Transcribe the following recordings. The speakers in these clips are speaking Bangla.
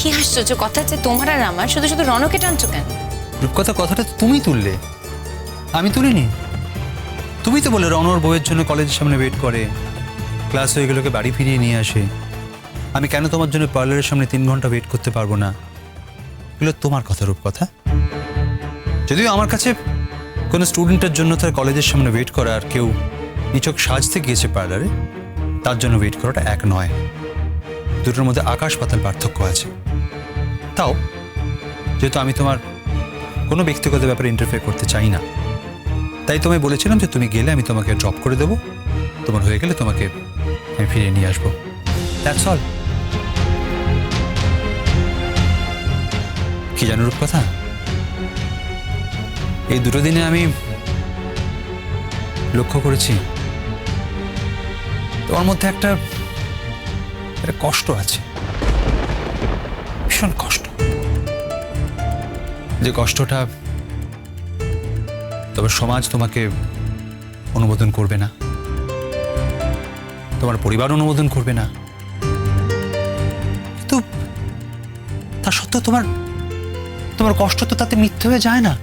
কি আশ্চর্য কথা, যে তোমার আর আমার, শুধু শুধু রণকে টানছো কেন? রূপকথা কথাটা তো তুমি তুললে, আমি তুলিনি। তুমি তো বলে রণর বউয়ের জন্য কলেজের সামনে ওয়েট করে, ক্লাস হয়ে গেলে ওকে বাড়ি ফিরিয়ে নিয়ে আসে। আমি কেন তোমার জন্য পার্লারের সামনে 3 ঘন্টা ওয়েট করতে পারবো না? এগুলো তোমার কথা রূপকথা। যদিও আমার কাছে কোনো স্টুডেন্টের জন্য তার কলেজের সামনে ওয়েট করা আর কেউ নিছক সাজতে গিয়েছে পার্লারে তার জন্য ওয়েট করাটা এক নয়। দুটোর মধ্যে আকাশ পাতাল পার্থক্য আছে। তাও যেহেতু আমি তোমার কোনো ব্যক্তিগত ব্যাপারে ইন্টারফেয়ার করতে চাই না, তাই তোমায় বলেছিলাম যে তুমি গেলে আমি তোমাকে ড্রপ করে দেবো, তোমার হয়ে গেলে তোমাকে আমি ফিরিয়ে নিয়ে আসবো। That's all. কি জানো রূপকথা, এই 2 দিনে আমি লক্ষ্য করেছি তোমার মধ্যে একটা কষ্ট আছে, ভীষণ কষ্ট। যে কষ্টটা তবে সমাজ তোমাকে অনুমোদন করবে না, তোমার পরিবার অনুমোদন করবে না, কিন্তু তা সত্ত্বেও তোমার কষ্ট তো তাতে মিথ্যে হয়ে যায় না।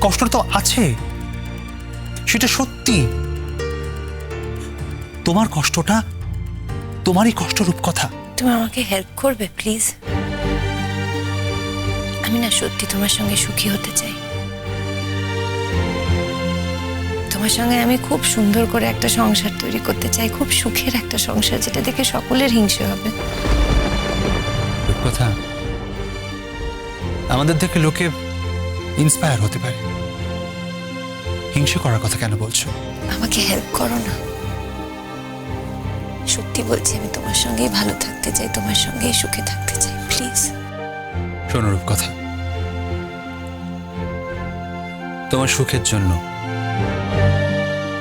কষ্ট তো আছে, সেটা সত্যি। তোমার কষ্টটা তোমারই কষ্ট রূপকথা। তুমি আমাকে হেল্প করবে প্লিজ? আমি না সত্যি তোমার সঙ্গে সুখী হতে চাই। তোমার সঙ্গে আমি খুব সুন্দর করে একটা সংসার তৈরি করতে চাই, খুব সুখের একটা সংসার, যেটা দেখে সকলের হিংসে হবে। রূপকথা, আমাদের দেখে লোকে ইন্সপায়ার হতে পারে, হিংসে করার কথা কেন বলছো? আমাকে হেল্প করো না। সত্যি বলছি, আমি তোমার সঙ্গেই ভালো থাকতে চাই, তোমার সঙ্গেই সুখে থাকতে চাই, প্লিজ। শোনো রূপকথা, তোমার সুখের জন্য,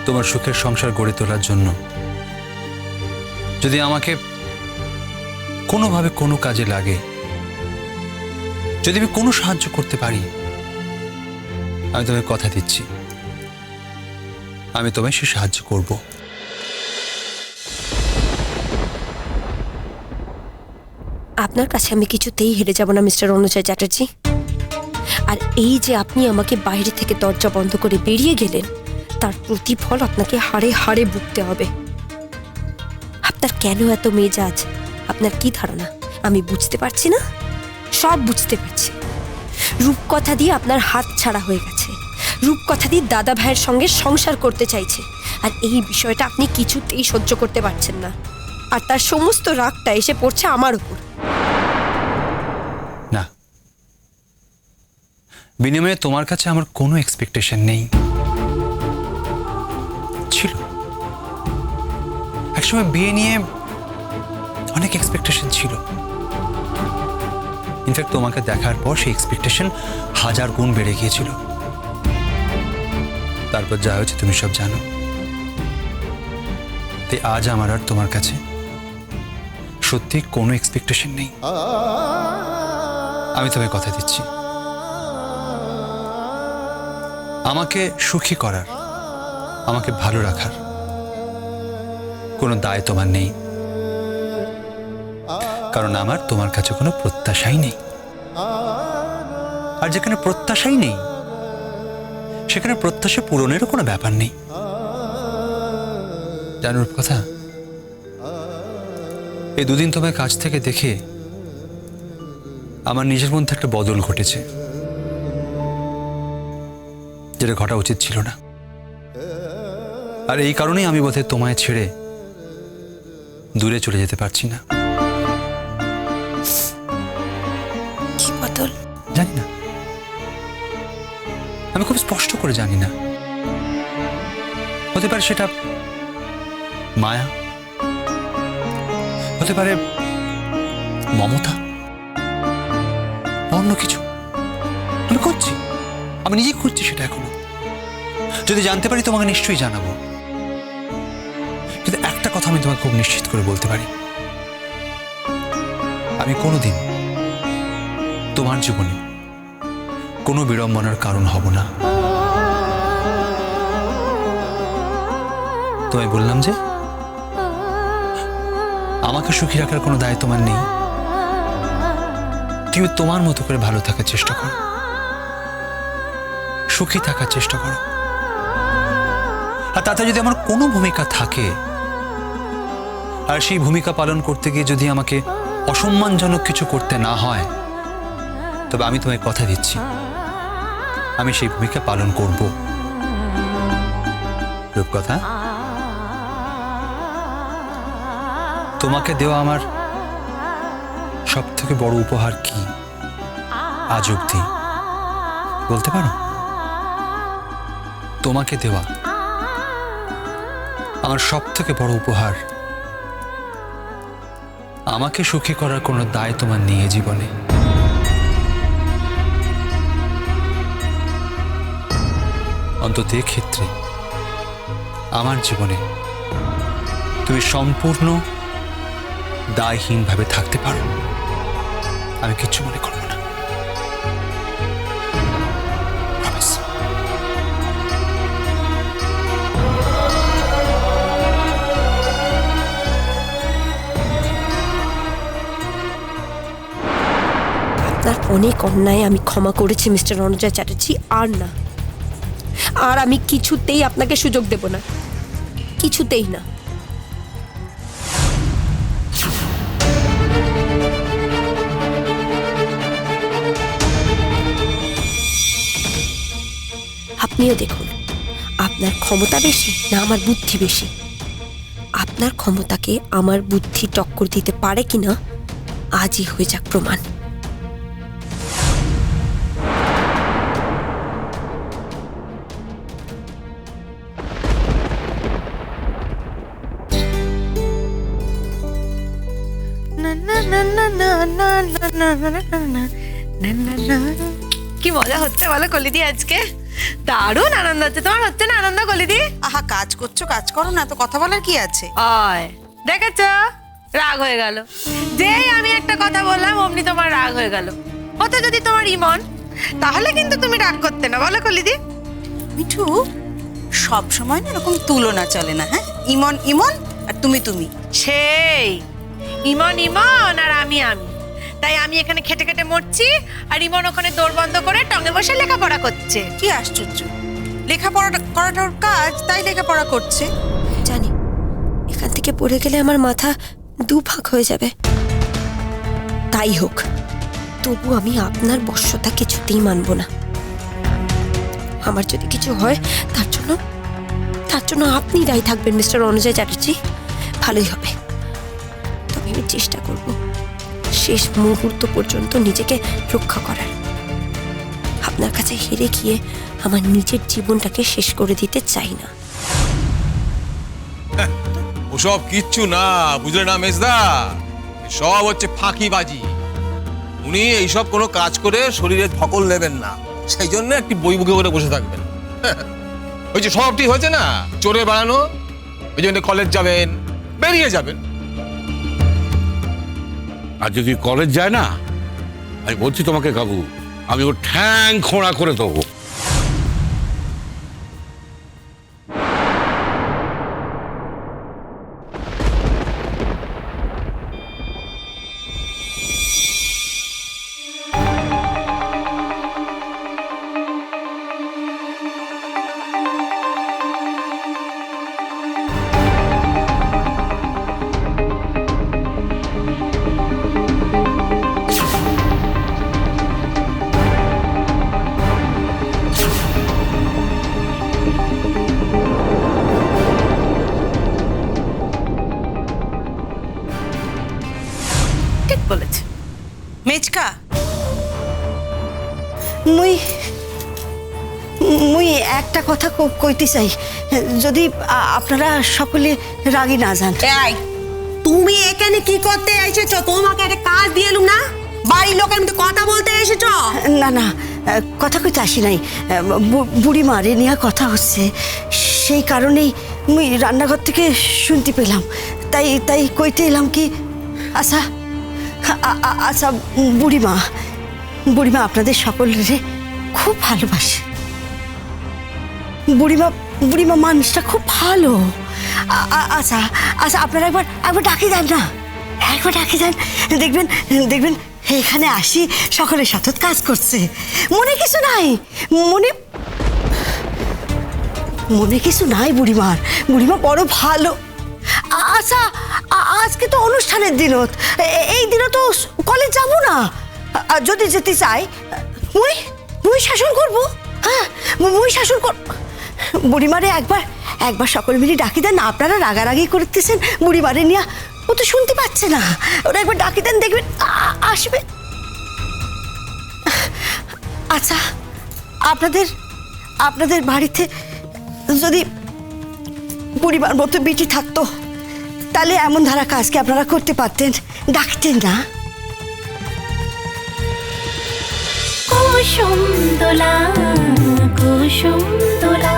তোমার সুখের সংসার গড়ে তোলার জন্য যদি আমাকে কোনোভাবে কোনো কাজে লাগে, যদি আমি কোনো সাহায্য করতে পারি, আমি তোমায় কথা দিচ্ছি আমি তোমায় সে সাহায্য করব। আপনার কাছে আমি কিছুতেই হেরে যাব না মিস্টার অনুজয় চ্যাটার্জি। আর এই যে আপনি আমাকে বাইরে থেকে দরজা বন্ধ করে বেরিয়ে গেলেন, তার প্রতিফল আপনাকে হাড়ে হাড়ে ভুগতে হবে। আপনার কেন এত মেজাজ, আপনার কি ধারণা আমি বুঝতে পারছি না? সব বুঝতে পারছি। রূপকথা দিয়ে আপনার হাত ছাড়া হয়ে গেছে, রূপকথা দিয়ে দাদা ভাইয়ের সঙ্গে সংসার করতে চাইছে, আর এই বিষয়টা আপনি কিছুতেই সহ্য করতে পারছেন না। আর তার সমস্ত রাগটা এসে পড়ছে আমার উপর। না, বিনিময়ে তোমার কাছে আমার কোনো এক্সপেকটেশন নেই। ছিল একসময়, বিয়ে নিয়ে অনেক এক্সপেকটেশন ছিল। ইনফ্যাক্ট তোমাকে দেখার পর সেই এক্সপেকটেশন 1000 গুণ বেড়ে গিয়েছিল। তারপর যা হয়েছে তুমি সব জানো। তাই আজ আমার আর তোমার কাছে সত্যি কোনো এক্সপেকটেশন নেই। আমি তোমায় কথা দিচ্ছি, আমাকে সুখী করার, আমাকে ভালো রাখার কোনো দায় তোমার নেই, কারণ আমার তোমার কাছে কোনো প্রত্যাশাই নেই। আর যেখানে প্রত্যাশাই নেই, সেখানে প্রত্যাশা পূরণেরও কোনো ব্যাপার নেই। জানো রূপকথা, এই 2 দিন তোমার কাছ থেকে দেখে আমার নিজের মধ্যে একটা বদল ঘটেছে, যেটা ঘটা উচিত ছিল না। আর এই কারণেই আমি বোধহয় তোমায় ছেড়ে দূরে চলে যেতে পারছি না। কি বদল? জানি না, আমি খুব স্পষ্ট করে জানি না। হতে পারে সেটা মায়া, হতে পারে মমতা, অন্য কিছু। আমি খুঁজছি, আমি নিজেই খুঁজছি সেটা এখনো। যদি জানতে পারি তোমাকে নিশ্চয়ই জানাবো। কিন্তু একটা কথা আমি তোমাকে খুব নিশ্চিত করে বলতে পারি, আমি কোনোদিন তোমার জীবনে কোনো বিড়ম্বনার কারণ হব না। তোমায় বললাম যে আমাকে সুখী রাখার কোনো দায় তোমার নেই, তুই তোমার মতো করে ভালো থাকার চেষ্টা করো, সুখী থাকার চেষ্টা করো। আর তাতে যদি আমার কোনো ভূমিকা থাকে, আর সেই ভূমিকা পালন করতে গিয়ে যদি আমাকে অসম্মানজনক কিছু করতে না হয়, তবে আমি তোমায় কথা দিচ্ছি আমি সেই ভূমিকা পালন করব। রূপকথা, তোমাকে দেওয়া আমার সব থেকে বড় উপহার কি আজ অবধি বলতে পারো? তোমাকে দেওয়া আমার সব থেকে বড় উপহার আমাকে সুখী করার কোনো দায় তোমার নিয়ে জীবনে। অন্তত ক্ষেত্রে আমার জীবনে তুমি সম্পূর্ণ দায়হীনভাবে থাকতে পারো, আমি কিচ্ছু মনে করব না। Promise. আপনার অনেক অন্যায় আমি ক্ষমা করেছি মিস্টার রণজয় চ্যাটার্জি, আর না, আর আমি কিছুতেই আপনাকে সুযোগ দেব না, কিছুতেই না। আপনিও দেখুন, আপনার ক্ষমতা বেশি না আমার বুদ্ধি বেশি? আপনার ক্ষমতাকে আমার বুদ্ধি টক্কর দিতে পারে কিনা আজই হয়ে যাক প্রমাণ। কি মজা হচ্ছে বলো কলিদি, আজকে দারুণ আনন্দ হচ্ছে। তোমার হচ্ছে না আনন্দ কলিদি? আহা, কাজ করছো, কাজ করো না, তো কথা বলার কি আছে? আয় দেখেছ, রাগ হয়ে গেল। যেই আমি একটা কথা বললাম অমনি তোমার রাগ হয়ে গেল। হতো যদি তোমার ইমন, তাহলে কিন্তু তুমি রাগ করতে না, বলো কলিদি? মিঠু, সব সময় না এরকম তুলনা চলে না। হ্যাঁ, ইমন ইমন আর তুমি তুমি। সেই ইমন ইমন আর আমি আমি, তাই আমি এখানে খেটে খেটে মরছি আর ইমন ওখানে দৌড় বন্ধ করে টঙে বসে লেখাপড়া করছে। কি আশ্চর্য, লেখাপড়া করাটা ওর কাজ, তাই লেখাপড়া করছে। জানি এখান থেকে পড়ে গেলে আমার মাথা দুভাগ হয়ে যাবে, তাই হোক, তবু আমি আপনার বশ্যতা কিছুতেই মানব না। আমার যদি কিছু হয় তার জন্য আপনি দায়ী থাকবেন মিস্টার রণজয় চ্যাটার্জি, ভালোই হবে। তবে আমি চেষ্টা করব শেষ মুহূর্ত পর্যন্ত নিজেকে রক্ষা করার। আপনার কাছে হেরে গিয়ে আমার নিজের জীবনটাকে শেষ করে দিতে চাই না। ওসব কিচ্ছু না, বুঝলে না মেজদা, সব হচ্ছে ফাঁকিবাজি। উনি এইসব কোনো কাজ করে শরীরে ধকল নেবেন না, সেই জন্য একটি বই বুকে করে বসে থাকবেন। ওই যে সবটি হয়েছে না চোরে বানানো, ওই জন্য কলেজ যাবেন, বেরিয়ে যাবেন। আর যদি কলেজ যায় না, আমি বলছি তোমাকে কাকু, আমি ওর ঠ্যাং খোঁড়া করে দেবো। ঠিক বলেছে মেচকা, মুই একটা কথা কইতে চাই, যদি আপনারা সকলে রাগি না যান। এই তুমি এখানে কি করতে এসেছো? তোমাকে একটা কাজ দিয়েলুম না, বাড়ির লোকের মধ্যে কথা বলতে এসেছো? না না, কথা কইতে আসি নাই, বুড়িমা রে নিয়ে কথা হচ্ছে, সেই কারণেই মুই রান্নাঘর থেকে শুনতে পেলাম, তাই কইতে এলাম কি। আচ্ছা আচ্ছা, বুড়িমা আপনাদের সকলের খুব ভালোবাসে। বুড়িমা মানুষটা খুব ভালো। আচ্ছা আচ্ছা, আপনারা একবার ডাকি দেন না, একবার ডাকি দেন, দেখবেন এখানে আসি সকলের সাথে কাজ করছে, মনে কিছু নাই, মনে কিছু নাই বুড়িমার, বুড়িমা বড় ভালো। আচ্ছা আজকে তো অনুষ্ঠানের দিনত, এই দিনে তো কলেজ যাব না, আর যদি যেতে চাই মুই শাসন করবো, হ্যাঁ মুই শাসন কর। বুড়িমারে একবার সকল মিলে ডাকি দেন, আপনারা রাগারাগি করতেছেন বুড়িমারে নিয়ে, ও তো শুনতে পাচ্ছে না, ওরা একবার ডাকি দেন, দেখবেন আসবে। আচ্ছা আপনাদের বাড়িতে যদি বুড়িমার মতো বেটি থাকতো, তাহলে এমন ধারা কাজকে আপনারা করতে পারতেন, ডাকতেন না? কুসুম দোলা কুসুম দোলা